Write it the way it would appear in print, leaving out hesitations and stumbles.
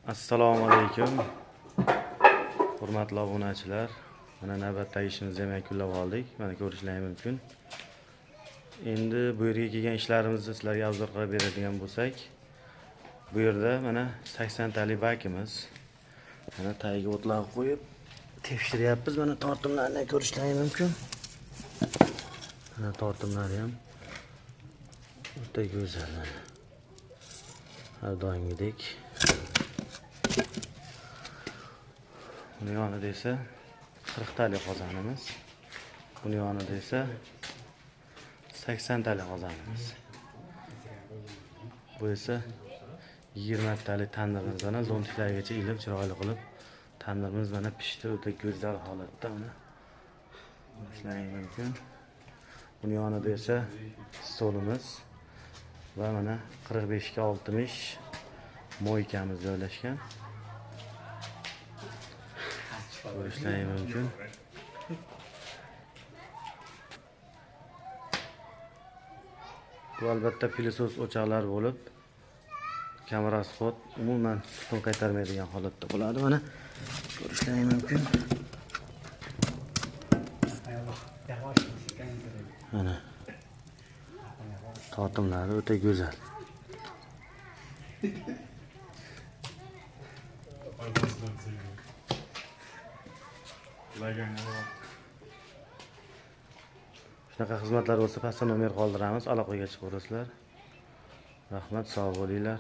Assalomu alaykum. Hurmatli obunachilar. Mana navbatdagi ishimizni ham yakunlab oldik. Mana ko'rishlaringiz mumkin. Endi bu yerga kelgan ishlarimizni sizlarga obzor qilib beradigan bo'lsak, bu yerda mana 80 talik bakimiz. Mana tagiga o'tlar qo'yib tekshiryapmiz. Mana tortimlarni ko'rishlaringiz mumkin. Mana tortimlari ham o'ta go'zal. Har doimgidek. Buni yonida esa 40 talik qozonimiz. Buni yonida esa 80 talik qozonimiz. Bu esa 20 talik tandirimiz. Mana zontiklargacha ilib chiroyli qilib tandirimiz mana pishdi, o'ta go'zal holatda mana. Ishlaringiz mumkin. Buni yonida esa stolimiz va mana 45 ga 60 moykamiz joylashgan. Ko'rishlaringiz mumkin. Bu albatta pilisos o'choqlar bo'lib, kamera spot umuman tutun qaytarmaydigan holatda bo'ladi. Mana ko'rishlaringiz mumkin. Mana tortimlari o'ta go'zal. Shunaqa xizmatlar bo'lsa pastda nomer qoldiramiz, aloqaga chiqaverasizlar. Rahmat, sog' bo'linglar.